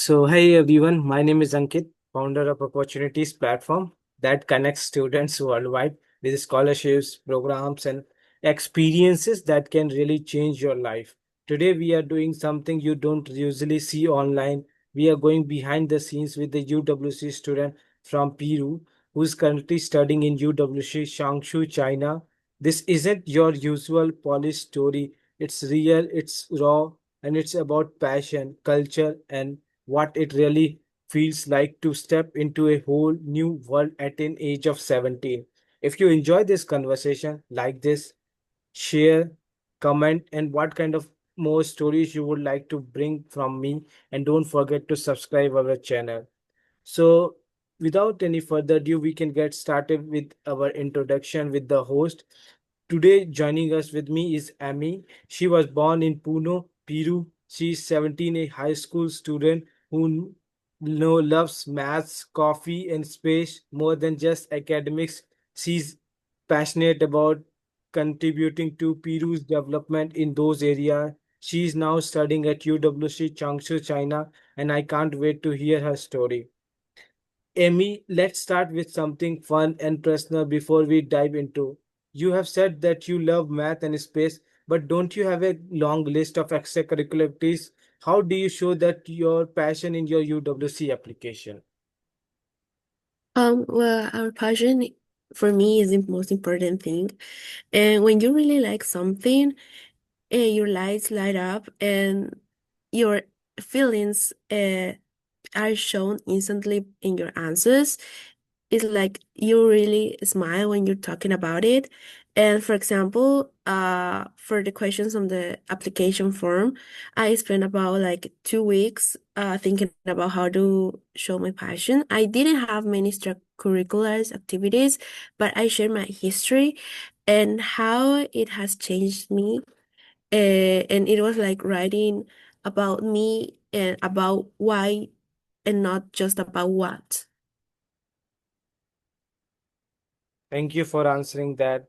Hey everyone, my name is Ankit, founder of Opportunities platform that connects students worldwide with scholarships, programs, and experiences that can really change your life. Today, we are doing something you don't usually see online. We are going behind the scenes with the UWC student from Peru who is currently studying in UWC Changsu China. This isn't your usual polished story, it's real, it's raw, and it's about passion, culture, and what it really feels like to step into a whole new world at an age of 17. If you enjoy this conversation, like this, share, comment, and what kind of more stories you would like to bring from me. And don't forget to subscribe our channel. So, without any further ado, we can get started with our introduction with the host. Today, joining us with me is Amy. She was born in Puno, Peru. She is 17, a high school student who loves maths, coffee, and space more than just academics. She's passionate about contributing to Peru's development in those areas. She is now studying at UWC Changsu, China, and I can't wait to hear her story. Amy, let's start with something fun and personal before we dive into. You have said that you love math and space, but don't you have a long list of extracurricular activities? How do you show that your passion in your UWC application? Well, our passion for me is the most important thing. And when you really like something, your lights light up and your feelings are shown instantly in your answers. It's like you really smile when you're talking about it. And for example, for the questions on the application form, I spent about like 2 weeks thinking about how to show my passion. I didn't have many extracurriculars activities, but I shared my history and how it has changed me. And it was like writing about me and about why and not just about what. Thank you for answering that.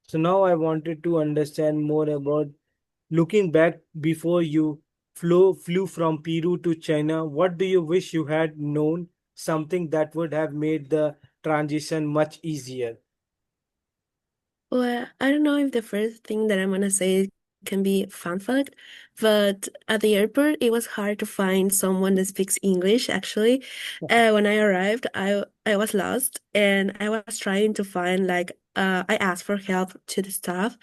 So now I wanted to understand more about looking back before you flew from Peru to China. What do you wish you had known? Something that would have made the transition much easier. Well, I don't know if the first thing that I'm gonna say can be fun fact, but at the airport it was hard to find someone that speaks English actually. When I arrived, I was lost and I was trying to find like I asked for help to the staff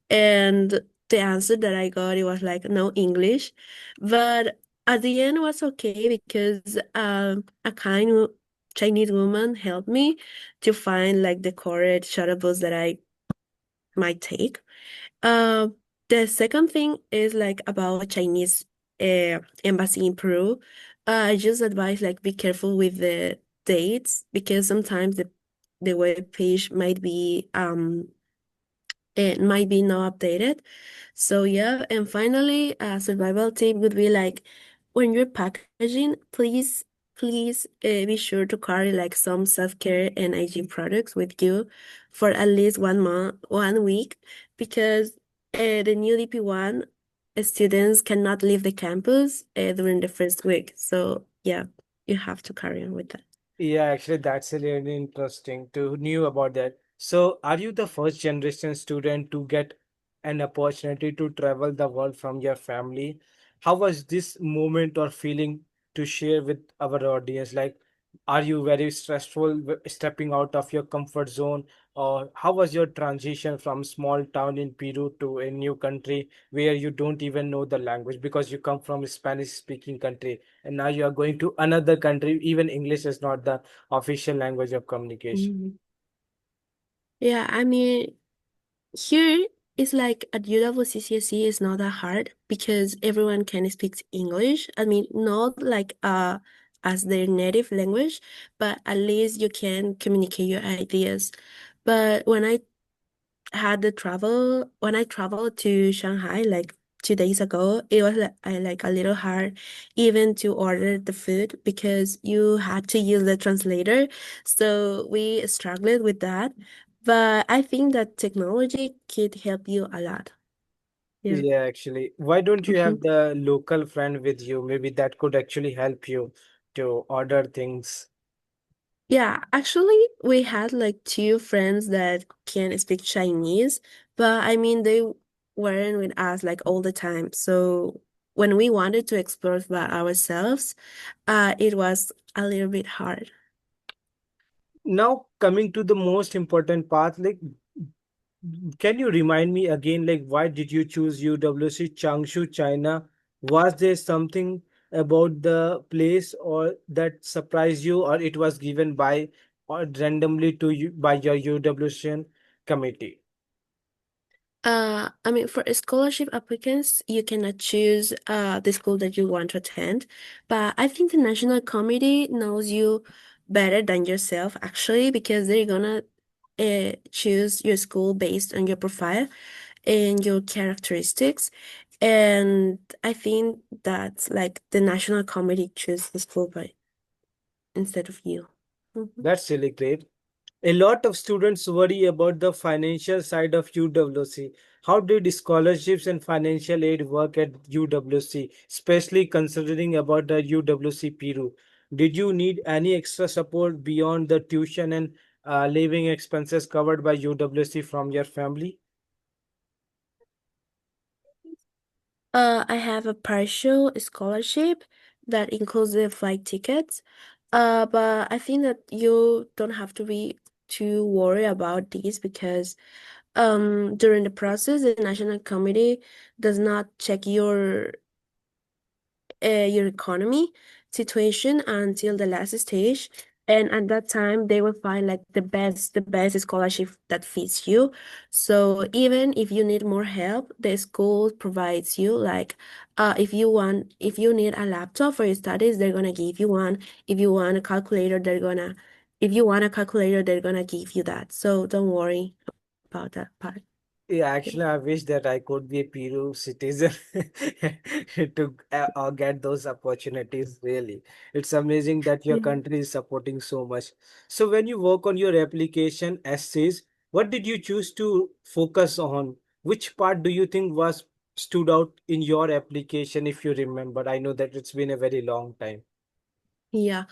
and the answer that I got it was like no English. But at the end it was okay because a Chinese woman helped me to find like the correct shuttle bus that I might take. Uh, the second thing is like about Chinese embassy in Peru. I just advise like be careful with the dates because sometimes the web page might be not updated. So yeah, and finally, a survival tip would be like when you're packaging, please be sure to carry like some self-care and hygiene products with you for at least 1 month, 1 week, because the new DP1 students cannot leave the campus during the first week. So yeah, you have to carry on with that. Yeah, actually, that's really interesting to knew about that. So, are you the first generation student to get an opportunity to travel the world from your family? How was this moment or feeling to share with our audience? Like, are you very stressful stepping out of your comfort zone, or how was your transition from small town in Peru to a new country where you don't even know the language because you come from a Spanish speaking country? And now you are going to another country, even English is not the official language of communication. Mhm. Yeah, I mean, here it's like at UWCCSE is not that hard because everyone can speak English. I mean, not like as their native language, but at least you can communicate your ideas. But when I traveled to Shanghai like 2 days ago, it was like a little hard even to order the food because you had to use the translator. So we struggled with that. But I think that technology could help you a lot. Yeah. Yeah, actually, why don't you Mhm. have the local friend with you? Maybe that could actually help you to order things. Yeah, actually, we had like two friends that can speak Chinese, but I mean, they weren't with us like all the time. So when we wanted to explore by ourselves, it was a little bit hard. Now, coming to the most important part, like, can you remind me again, like, why did you choose UWC Changsu China? Was there something about the place or that surprised you, or it was given by or randomly to you by your UWC committee? I mean, for scholarship applicants, you cannot choose the school that you want to attend, but I think the national committee knows you better than yourself, actually, because they're gonna choose your school based on your profile and your characteristics. And I think that's like the national committee choose the school by instead of you. Mhm. That's really great. A lot of students worry about the financial side of UWC. How did scholarships and financial aid work at UWC, especially considering about the UWC Peru? Did you need any extra support beyond the tuition and living expenses covered by UWC from your family? I have a partial scholarship that includes the flight tickets. But I think that you don't have to be too worried about this because during the process, the National Committee does not check your economy situation until the last stage. And at that time, they will find like the best scholarship that fits you. So even if you need more help, the school provides you like, if you need a laptop for your studies, they're gonna give you one. If you want a calculator, if you want a calculator, they're gonna give you that. So don't worry about that part. Yeah, Yeah. actually, I wish that I could be a Peru citizen to get those opportunities. Really, it's amazing that your Yeah. country is supporting so much. So, when you work on your application essays, what did you choose to focus on? Which part do you think was stood out in your application, if you remember? I know that it's been a very long time. Yeah.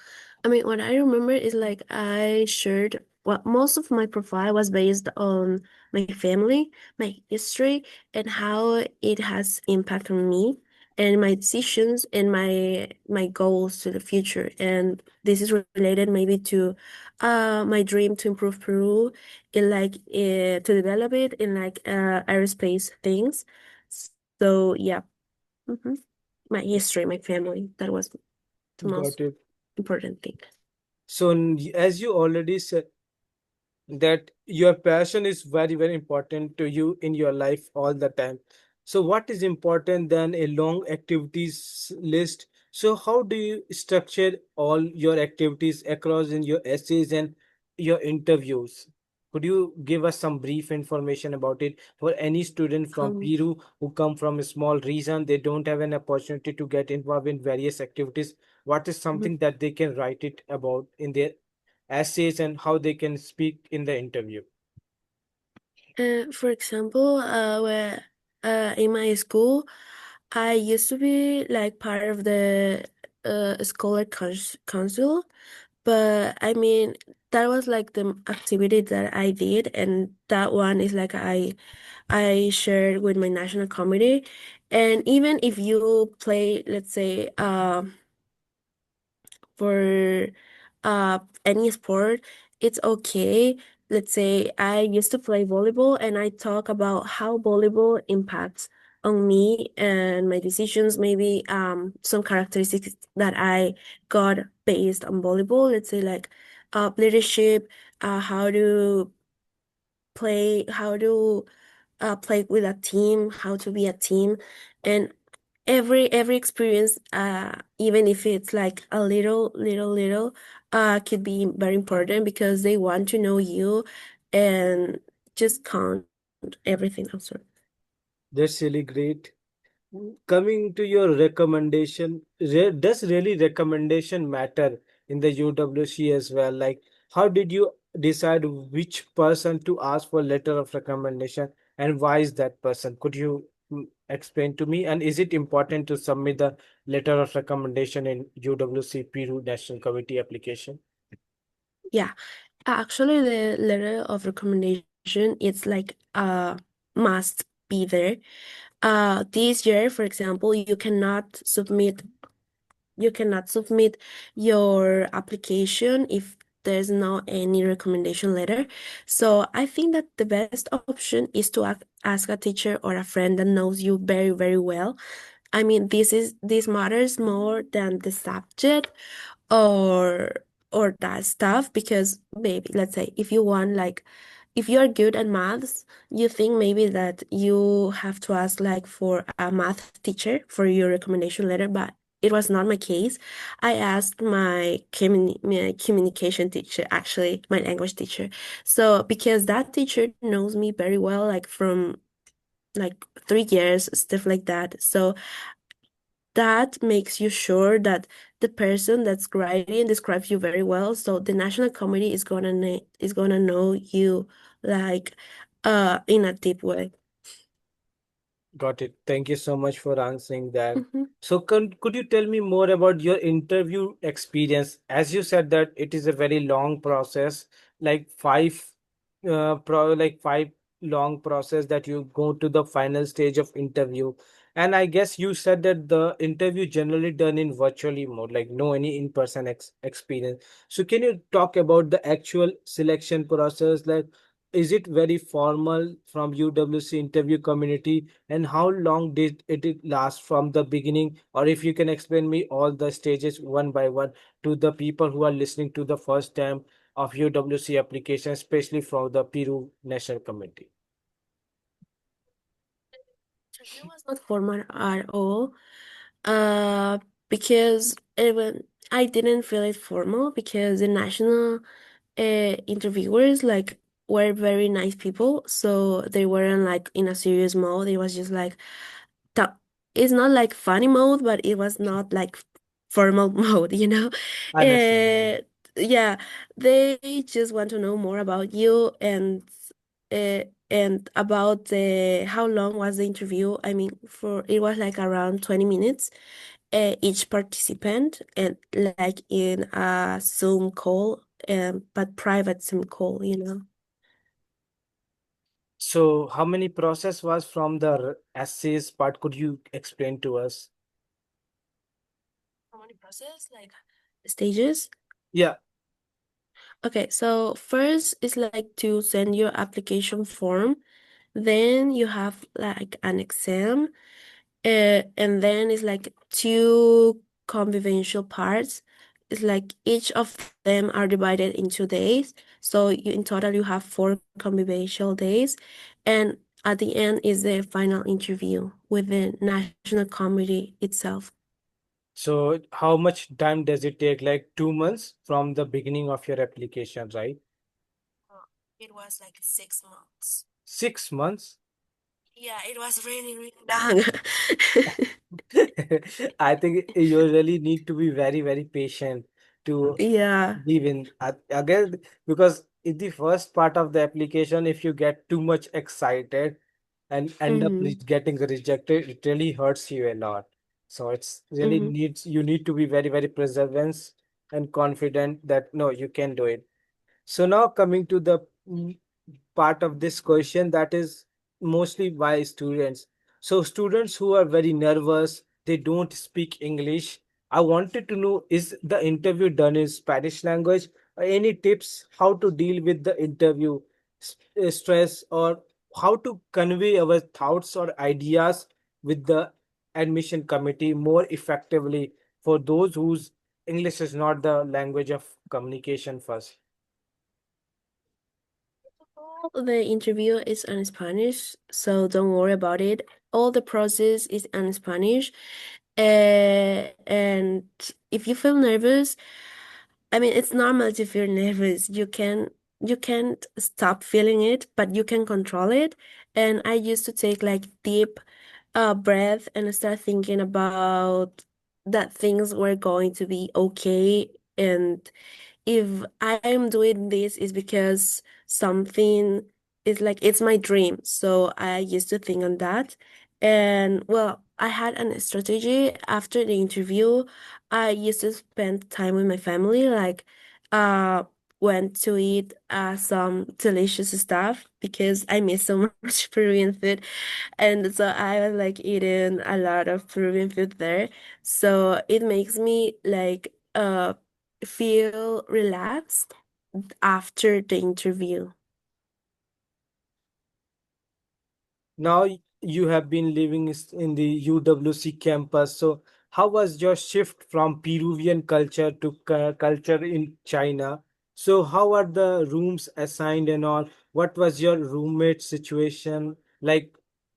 I mean, what I remember is like I shared, well, most of my profile was based on my family, my history, and how it has impact on me and my decisions and my goals to the future. And this is related maybe to my dream to improve Peru in like to develop it in like aerospace things. So yeah. hmm My history, my family, that was the Got most it. important thing. So, as you already said, that your passion is very very important to you in your life all the time. So what is important than a long activities list? So how do you structure all your activities across in your essays and your interviews? Could you give us some brief information about it for any student from Um, Peru who come from a small region, they don't have an opportunity to get involved in various activities? What is mhm. something that they can write it about in their essays and how they can speak in the interview? For example, where in my school, I used to be like part of the scholar council, but I mean that was like the activity that I did, and that one is like I shared with my national committee, and even if you play, let's say, for any sport, it's okay. Let's say I used to play volleyball and I talk about how volleyball impacts on me and my decisions, maybe some characteristics that I got based on volleyball. Let's say like leadership, how to play with a team, how to be a team, and every experience, even if it's like a little, could be very important because they want to know you and just count everything also. That's really great. Coming to your recommendation, does really recommendation matter in the UWC as well? Like, how did you decide which person to ask for letter of recommendation and why is that person? Could you explain to me? And is it important to submit the letter of recommendation in UWC Peru National Committee application? Yeah, actually, the letter of recommendation it's like must be there. This year, for example, you cannot submit your application if there's no any recommendation letter. So I think that the best option is to ask a teacher or a friend that knows you very, very well. I mean, this matters more than the subject or or that stuff because maybe let's say if you want like if you are good at maths, you think maybe that you have to ask like for a math teacher for your recommendation letter, but it was not my case. I asked my communication teacher, actually my language teacher. So because that teacher knows me very well, like from like 3 years, stuff like that. So that makes you sure that the person that's writing describes you very well. So the national committee is gonna know you like in a deep way. Got it. Thank you so much for answering that. Hmm. So, could you tell me more about your interview experience? As you said that it is a very long process, like five long process that you go to the final stage of interview. And I guess you said that the interview generally done in virtually mode, like no any in-person experience. So, can you talk about the actual selection process? Like, is it very formal from UWC interview community? And how long did it last from the beginning? Or if you can explain me all the stages one by one to the people who are listening to the first time of UWC application, especially from the Peru National Committee. Interview was not formal at all. Uh, because even I didn't feel it formal because the national interviewers like were very nice people, so they weren't like in a serious mode. It was just like ta- it's not like funny mode, but it was not like formal mode. Understandable. Uh, yeah, they just want to know more about you and about the how long was the interview. I mean, for it was like around 20 minutes each participant and like in a Zoom call, but private Zoom call. So how many process was from the essays part? Could you explain to us? How many process? Like stages? Yeah. Okay, so first is like to send your application form. Then you have like an exam, and then it's like two convivial parts. It's like each of them are divided in 2 days. So in total, you have four convivial days. And at the end is the final interview with the national committee itself. So how much time does it take? Like 2 months from the beginning of your application, right? It was like 6 months. 6 months? Yeah, it was really, really long. I think you really need to be very, very patient to Yeah. give in. Again, because in the first part of the application, if you get too much excited and end up Mm-hmm. getting rejected, it really hurts you a lot. So it's really Mm-hmm. needs you need to be very, very perseverance and confident that no, you can do it. So now coming to the part of this question that is mostly by students. So students who are very nervous, they don't speak English. I wanted to know, is the interview done in Spanish language? Any tips how to deal with the interview stress or how to convey our thoughts or ideas with the admission committee more effectively for those whose English is not the language of communication first? The interview is in Spanish, so don't worry about it. All the process is in Spanish. And if you feel nervous, I mean, it's normal to feel nervous. You can't stop feeling it, but you can control it. And I used to take like deep breath and start thinking about that things were going to be okay. And if I am doing this is because something it's like it's my dream. So I used to think on that. And well, I had a strategy after the interview. I used to spend time with my family, like uh went to eat some delicious stuff because I miss so much Peruvian food. And so I was like eating a lot of Peruvian food there. So it makes me like feel relaxed after the interview. Now you have been living in the UWC campus. So how was your shift from Peruvian culture to culture in China? So how are the rooms assigned and all? What was your roommate situation? Like,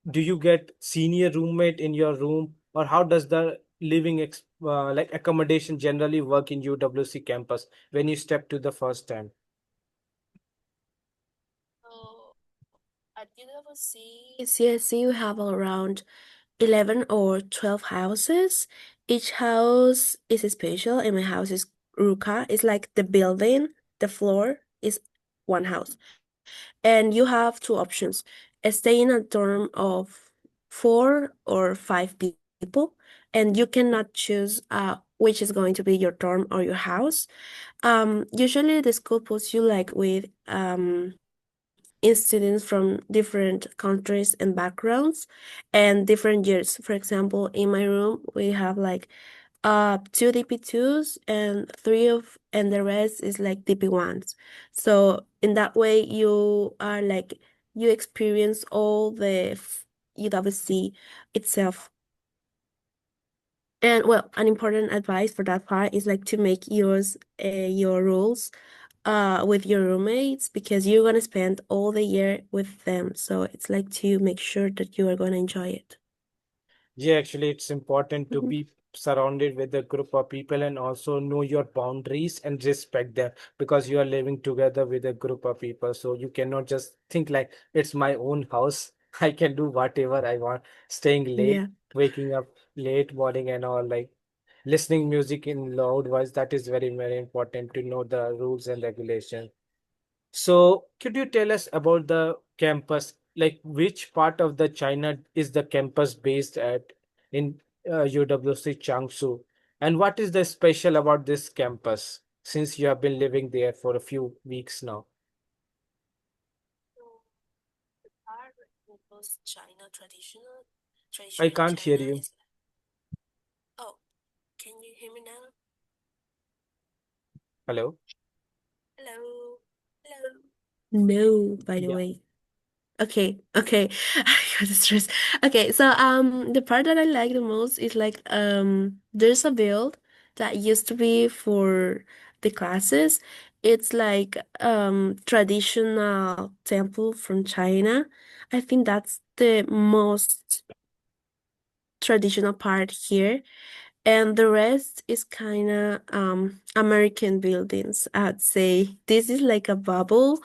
do you get senior roommate in your room, or how does the living like accommodation generally work in UWC campus when you step to the first time? So at UWC, CSC, you have around 11 or 12 houses. Each house is special, and my house is Ruka. It's like the building, the floor is one house. And you have two options: stay in a dorm of 4 or 5 people, and you cannot choose which is going to be your dorm or your house. Usually the school puts you like with students from different countries and backgrounds and different years. For example, in my room we have like two DP2s and and the rest is like DP1s. So in that way you are like you experience all the UWC itself. And well, an important advice for that part is like to make your rules with your roommates because you're gonna spend all the year with them. So it's like to make sure that you are gonna enjoy it. Yeah, actually, it's important to Mhm. be surrounded with a group of people and also know your boundaries and respect them because you are living together with a group of people. So you cannot just think like it's my own house. I can do whatever I want, staying late, Yeah. waking up late morning and all, like listening music in loud voice. That is very, very important to know the rules and regulations. So, could you tell us about the campus? Like, which part of the China is the campus based at in UWC Changsu? And what is the special about this campus since you have been living there for a few weeks now? So the part that was China I traditional can't hear China you. is oh, can you hear me now? Hello? Hello? Hello? No, by the Yeah. way. Okay, okay. I got stressed. Okay, so the part that I like the most is like there's a build that used to be for the classes. It's like traditional temple from China. I think that's the most traditional part here. And the rest is kind of American buildings, I'd say. This is like a bubble,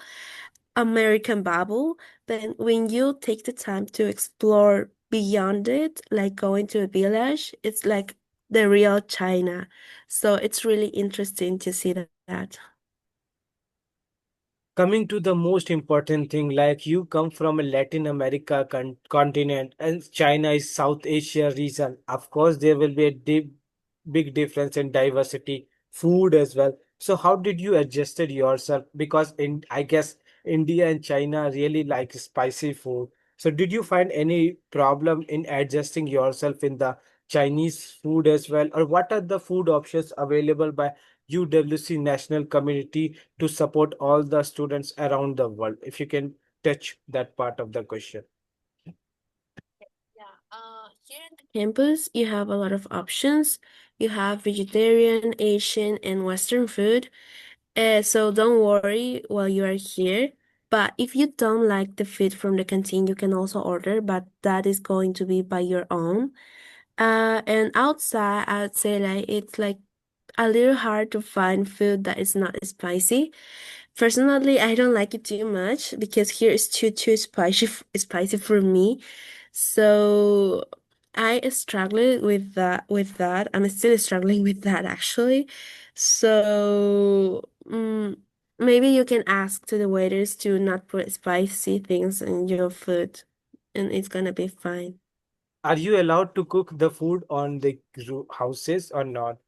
American bubble. Then when you take the time to explore beyond it, like going to a village, it's like the real China. So it's really interesting to see that. Coming to the most important thing, like you come from a Latin America continent and China is South Asia region. Of course, there will be a big difference in diversity, food as well. So how did you adjusted yourself? Because in I guess India and China really like spicy food. So did you find any problem in adjusting yourself in the Chinese food as well? Or what are the food options available by UWC National Community to support all the students around the world? If you can touch that part of the question. Yeah, here in the campus, you have a lot of options. You have vegetarian, Asian, and Western food. So don't worry while you are here. But if you don't like the food from the canteen, you can also order, but that is going to be by your own. And outside, I would say like it's like a little hard to find food that is not spicy. Personally, I don't like it too much because here is too spicy for me. So I struggled with that. I'm still struggling with that actually. So maybe you can ask to the waiters to not put spicy things in your food, and it's gonna be fine. Are you allowed to cook the food on the houses or not?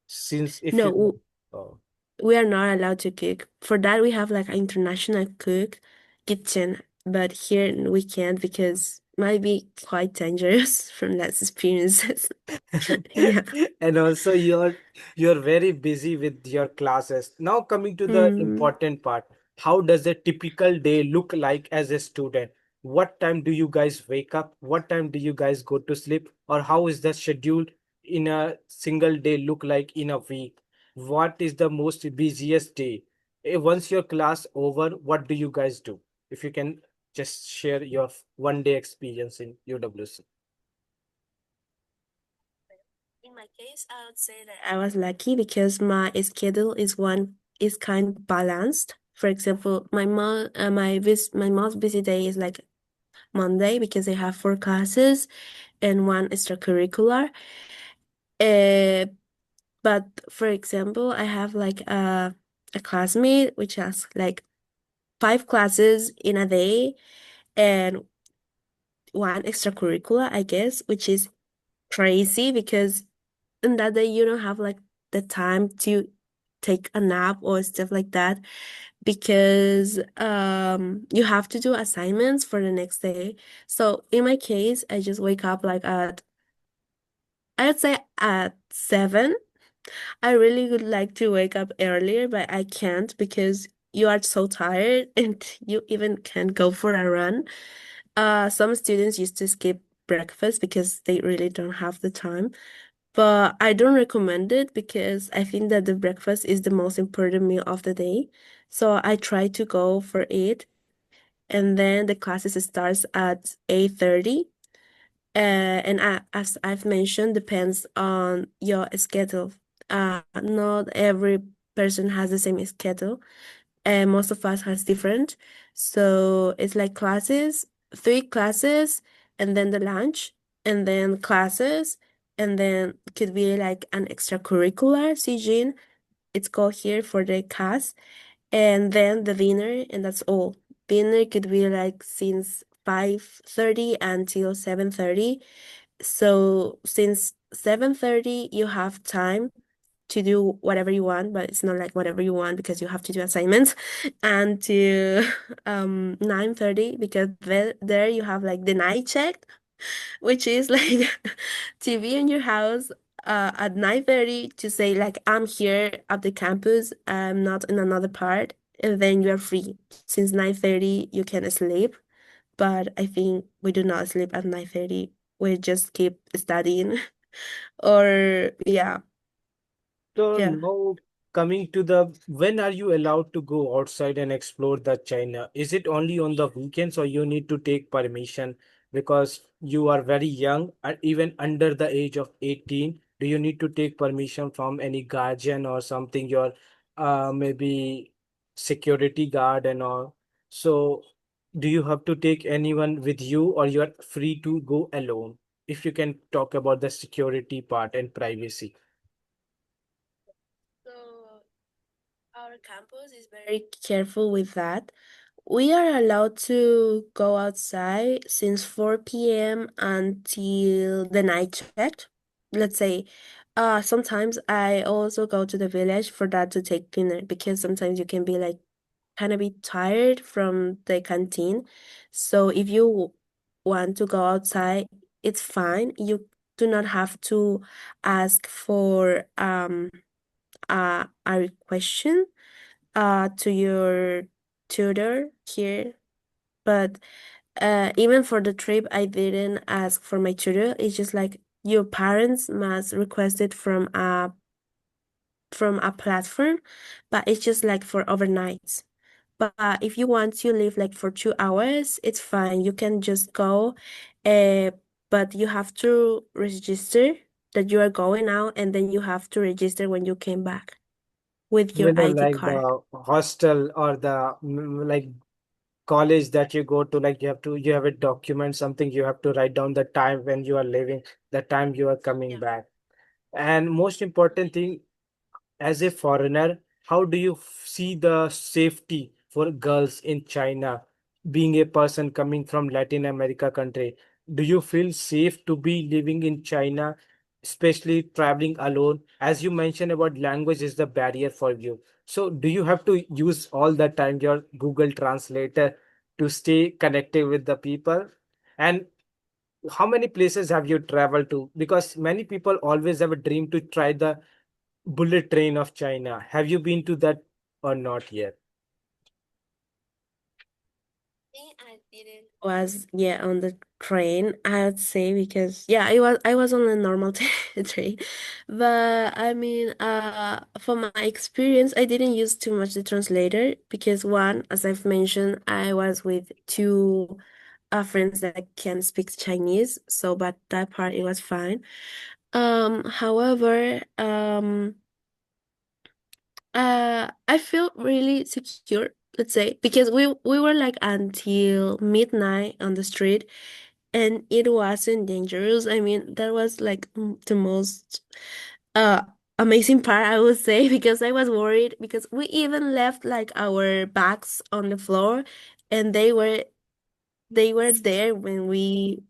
Since if No, you, oh. we are not allowed to cook. For that, we have like an international cook kitchen, but here we can't because might be quite dangerous from that experiences. Yeah. And also you're very busy with your classes. Now coming to the Mm. important part, how does a typical day look like as a student? What time do you guys wake up? What time do you guys go to sleep? Or how is the schedule in a single day look like in a week? What is the most busiest day? Once your class over, what do you guys do? If you can just share your one day experience in UWC. In my case, I would say that I was lucky because my schedule is kind of balanced. For example, my most busy day is like Monday because I have four classes and one extracurricular. Uh, but for example, I have like a classmate which has like five classes in a day and one extracurricular, I guess, which is crazy because in that day you don't have like the time to take a nap or stuff like that because you have to do assignments for the next day. So in my case, I just wake up like at I would say at 7. I really would like to wake up earlier, but I can't because you are so tired and you even can't go for a run. Some students used to skip breakfast because they really don't have the time. But I don't recommend it because I think that the breakfast is the most important meal of the day. So I try to go for it. And then the classes starts at 8:30. And as I've mentioned, depends on your schedule. Not every person has the same schedule, and most of us has different. So it's like classes, three classes, and then the lunch, and then classes, and then could be like an extracurricular, CGN. It's called here for the cast, and then the dinner, and that's all. Dinner could be like since 5:30 until 7:30. So since 7:30, you have time to do whatever you want, but it's not like whatever you want because you have to do assignments and to 9:30 because there you have like the night check, which is like to be in your house at 9:30 to say like I'm here at the campus, I'm not in another part, and then you're free. Since 9:30 you can sleep, but I think we do not sleep at 9:30. We just keep studying or yeah. So Yeah. now coming to the when are you allowed to go outside and explore the China? Is it only on the weekends or you need to take permission because you are very young and even under the age of 18? Do you need to take permission from any guardian or something, your maybe security guard and all? So do you have to take anyone with you or you are free to go alone? If you can talk about the security part and privacy. So our campus is very careful with that. We are allowed to go outside since 4 p.m. until the night check. Let's say, sometimes I also go to the village for that to take dinner because sometimes you can be like kind of be tired from the canteen. So if you want to go outside, it's fine. You do not have to ask for a question to your tutor here. But even for the trip, I didn't ask for my tutor. It's just like your parents must request it from a platform, but it's just like for overnights. But if you want to live like for 2 hours, it's fine. You can just go, uh, but you have to register that you are going out, and then you have to register when you came back with your Whether ID like card. the hostel or the like college that you go to, like you have a document, something you have to write down the time when you are leaving, the time you are coming Yeah. back. And most important thing, as a foreigner, how do you see the safety for girls in China, being a person coming from Latin America country? Do you feel safe to be living in China, especially traveling alone? As you mentioned about language is the barrier for you. So do you have to use all the time your Google Translator to stay connected with the people? And how many places have you traveled to? Because many people always have a dream to try the bullet train of China. Have you been to that or not yet? Think I didn't was yeah on the train, I'd say, because yeah I was on a normal train, but I mean for my experience I didn't use too much the translator because one, as I've mentioned, I was with two friends that can speak Chinese, so but that part it was fine. However, I feel really secure, let's say, because we were like until midnight on the street, and it wasn't dangerous. I mean, that was like the most uh amazing part, I would say, because I was worried because we even left like our bags on the floor, and they were there when we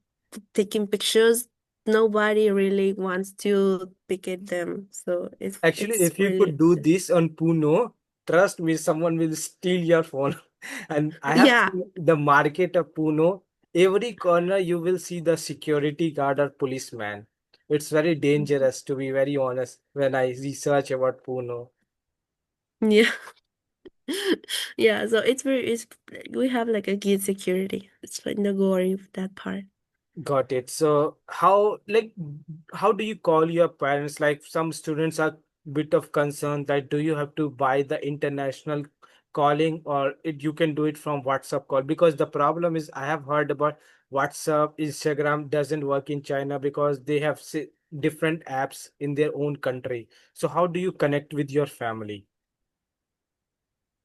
taking pictures. Nobody really wants to pick at them, so it's Actually, it's if you could really do this on Puno, trust me, someone will steal your phone. And I have yeah. seen the market of Puno. Every corner you will see the security guard or policeman. It's very dangerous, to be very honest, when I research about Puno. Yeah. Yeah, so it's we have like a good security. It's like no worry with that part. Got it. So how do you call your parents? Like some students are bit of concern that do you have to buy the international calling or you can do it from WhatsApp call? Because the problem is I have heard about WhatsApp, Instagram doesn't work in China because they have different apps in their own country. So how do you connect with your family?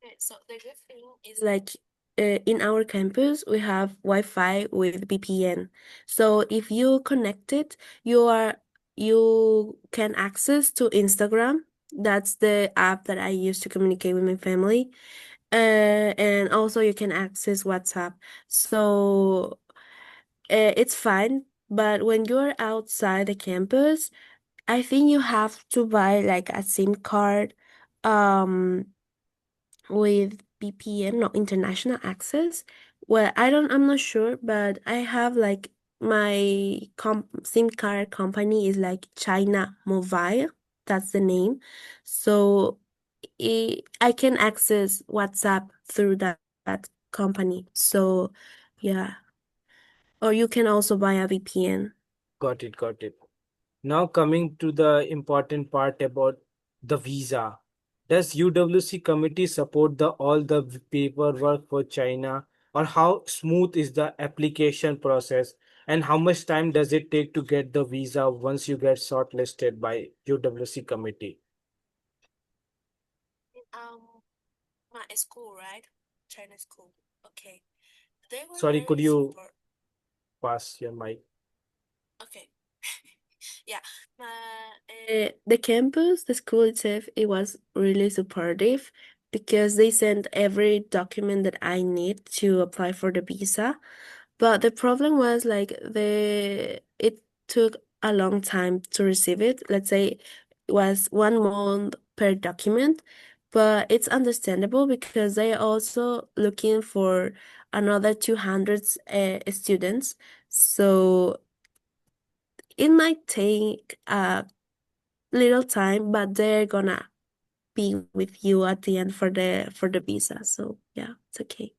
Okay, so the good thing is like in our campus we have Wi-Fi with VPN. So if you connect it, you can access to Instagram. That's the app that I use to communicate with my family. And also you can access WhatsApp. So it's fine, but when you're outside the campus, I think you have to buy like a SIM card um with VPN, no, international access. Well, I'm not sure, but I have like my SIM card company is like China Mobile. That's the name. So I can access WhatsApp through that company. So yeah, or you can also buy a VPN. Got it, got it. Now coming to the important part about the visa. Does UWC committee support the all the paperwork for China, or how smooth is the application process, and how much time does it take to get the visa once you get shortlisted by UWC committee? Um, my school, right? China school. Okay. They were Sorry, could very you support. pass your mic? Okay. Yeah. The campus, the school itself, it was really supportive because they sent every document that I need to apply for the visa. But the problem was like it took a long time to receive it. Let's say it was 1 month per document, but it's understandable because they are also looking for another 200 students. So it might take a little time, but they're gonna be with you at the end for the visa. So yeah, it's okay.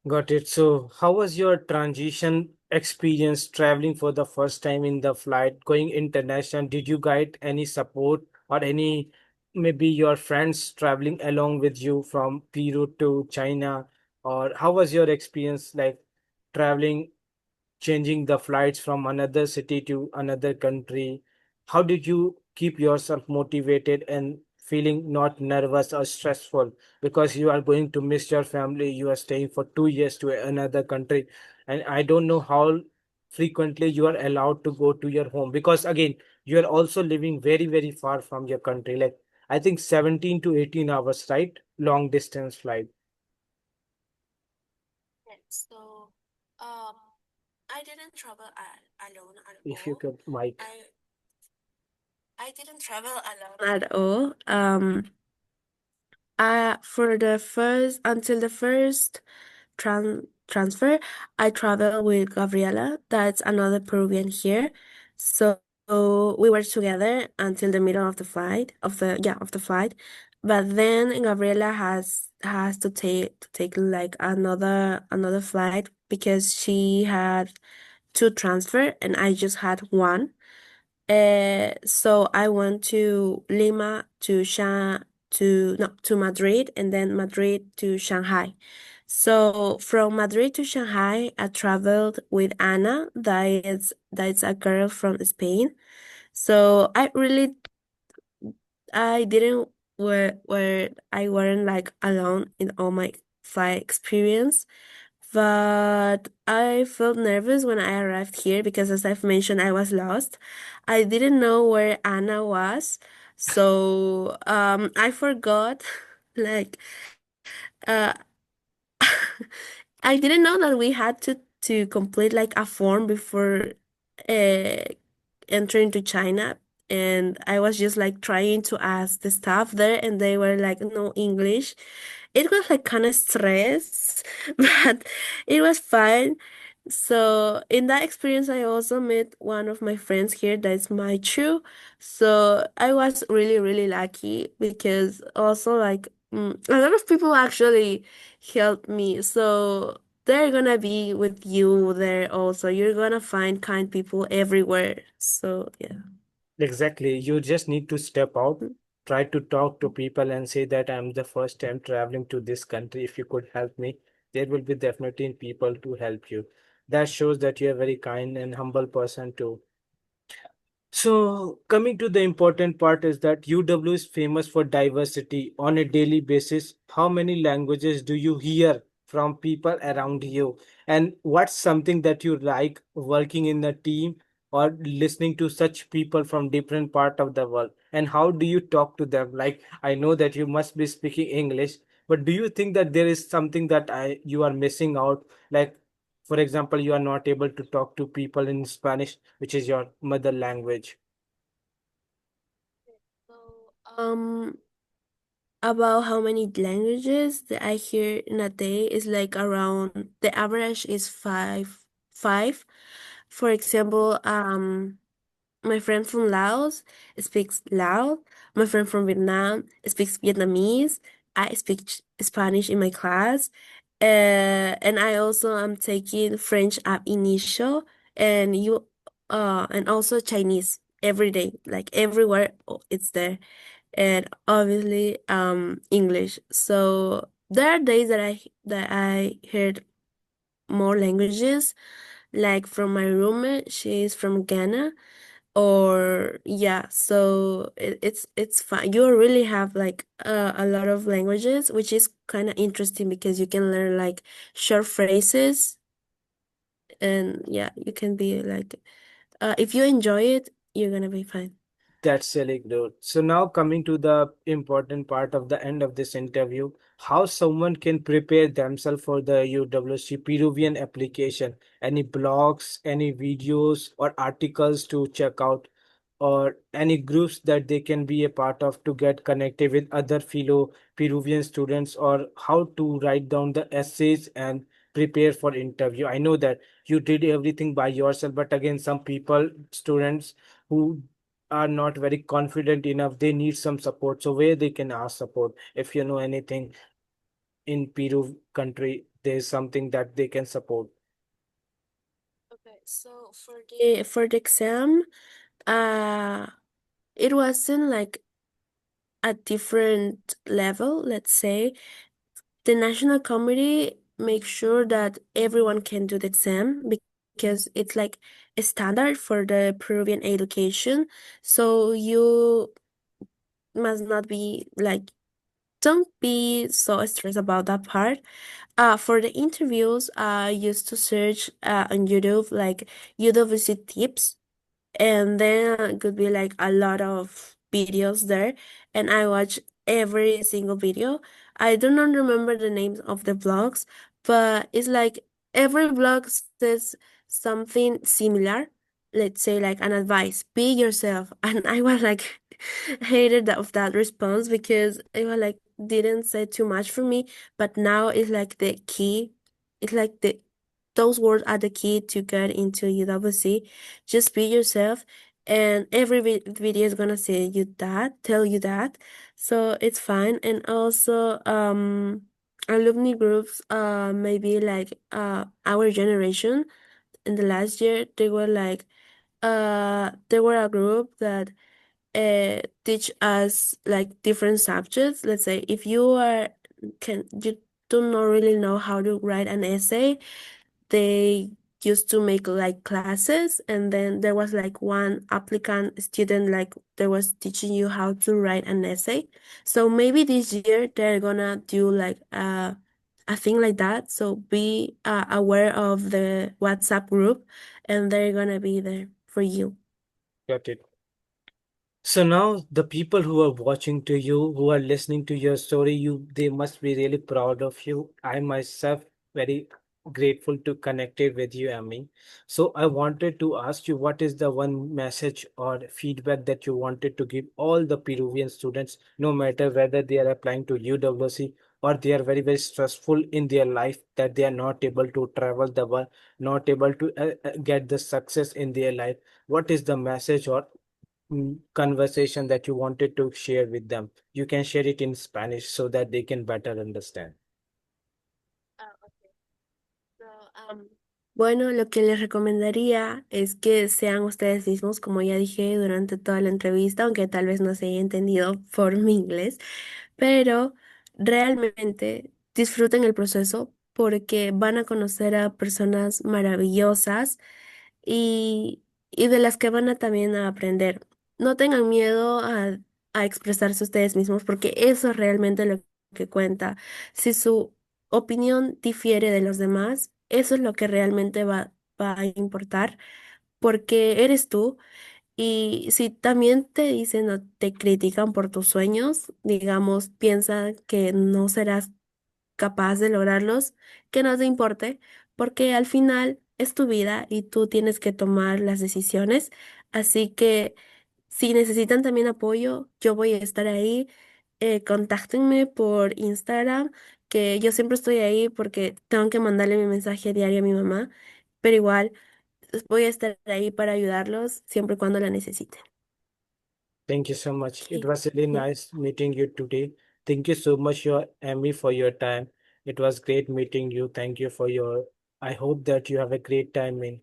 Got it. So, how was your transition experience traveling for the first time in the flight, going international? Did you get any support or any maybe your friends traveling along with you from Peru to China? Or how was your experience like traveling, changing the flights from another city to another country? How did you keep yourself motivated and feeling not nervous or stressful because you are going to miss your family? You are staying for 2 years to another country, and I don't know how frequently you are allowed to go to your home because again, you are also living very, very far from your country. Like I think 17 to 18 hours, right? Long distance flight. Yes. So, um, I didn't travel alone at If you all. could, Mike. I I didn't travel alone at all. For the first until the first transfer, I traveled with Gabriela. That's another Peruvian here. So we were together until the middle of the flight of the flight. But then Gabriela has to take like another flight because she had two transfer and I just had one. So I went to Lima to to Madrid and then Madrid to Shanghai. So from Madrid to Shanghai, I traveled with Anna, that is a girl from Spain. So I didn't where I weren't like alone in all my flight experience. But I felt nervous when I arrived here because, as I've mentioned, I was lost. I didn't know where Anna was, so I forgot. Like, uh, I didn't know that we had to complete like a form before uh entering to China, and I was just like trying to ask the staff there, and they were like no English. It was like kind of stress, but it was fine. So in that experience, I also met one of my friends here that's my true. So I was really, really lucky because also like a lot of people actually helped me. So they're gonna be with you there also. You're gonna find kind people everywhere. So yeah. Exactly. You just need to step out, try to talk to people and say that I'm the first time traveling to this country. If you could help me, there will be definitely people to help you. That shows that you're a very kind and humble person too. So, coming to the important part is that UW is famous for diversity on a daily basis. How many languages do you hear from people around you? And what's something that you like working in a team or listening to such people from different part of the world? And how do you talk to them? Like, I know that you must be speaking English, but do you think that there is something that you are missing out? Like, for example, you are not able to talk to people in Spanish, which is your mother language. So, about how many languages that I hear in a day is like around the average is five. For example, my friend from Laos speaks Lao. My friend from Vietnam speaks Vietnamese. I speak Spanish in my class. And I also am taking French ab initio and also Chinese every day, like everywhere it's there. And obviously English. So there are days that I heard more languages, like from my roommate, she's from Ghana, or yeah, so it's fine. You really have like a lot of languages, which is kind of interesting because you can learn like short phrases, and yeah, you can be like if you enjoy it, you're gonna be fine. That's really good. So now coming to the important part of the end of this interview, how someone can prepare themselves for the UWC Peruvian application. Any blogs, any videos or articles to check out, or any groups that they can be a part of to get connected with other fellow Peruvian students, or how to write down the essays and prepare for interview. I know that you did everything by yourself, but again, some people, students who are not very confident enough, they need some support. So where they can ask support, if you know anything in Peru country, there's something that they can support. Okay, so for the exam, uh, it wasn't like a different level, let's say. The national committee makes sure that everyone can do the exam because it's like a standard for the Peruvian education. So you must not be like, don't be so stressed about that part. For the interviews, I used to search on YouTube like UWC tips, and then it could be like a lot of videos there, and I watch every single video. I do not remember the names of the vlogs, but it's like every vlog says something similar. Let's say like an advice, be yourself. And I was like hated of that response because it was like didn't say too much for me, but now it's like the key. It's like the those words are the key to get into UWC. Just be yourself, and every video is gonna say you that, tell you that. So it's fine. And also, alumni groups, maybe like our generation in the last year, they were a group that teach us like different subjects. Let's say if you do not really know how to write an essay, they used to make like classes, and then there was like one applicant student like they was teaching you how to write an essay. So maybe this year they're gonna do like a thing like that. So be aware of the WhatsApp group, and they're gonna be there for you. Got it. So now the people who are watching to you, who are listening to your story, they must be really proud of you. I myself very grateful to connected with you, Amy. So I wanted to ask you, what is the one message or feedback that you wanted to give all the Peruvian students, no matter whether they are applying to UWC or they are very, very stressful in their life that they are not able to travel the world, not able to get the success in their life. What is the message or conversation that you wanted to share with them? You can share it in Spanish so that they can better understand. So, bueno, lo que les recomendaría es que sean ustedes mismos, como ya dije durante toda la entrevista, aunque tal vez no se haya entendido por mi inglés, pero realmente disfruten el proceso porque van a conocer a personas maravillosas y de las que van a también a aprender. No tengan miedo a expresarse ustedes mismos porque eso es realmente lo que cuenta. Si su opinión difiere de los demás, eso es lo que realmente va a importar porque eres tú. Y si también te dicen o te critican por tus sueños, digamos, piensa que no serás capaz de lograrlos, que no te importe, porque al final es tu vida y tú tienes que tomar las decisiones. Así que si necesitan también apoyo, yo voy a estar ahí. Contáctenme por Instagram, que yo siempre estoy ahí porque tengo que mandarle mi mensaje diario a mi mamá, pero igual voy a estar ahí para ayudarlos siempre y cuando la necesiten. Thank you so much. It Okay. was really Yeah. nice meeting you today. Thank you so much, your Amy, for your time. It was great meeting you. Thank you for your. I hope that you have a great time in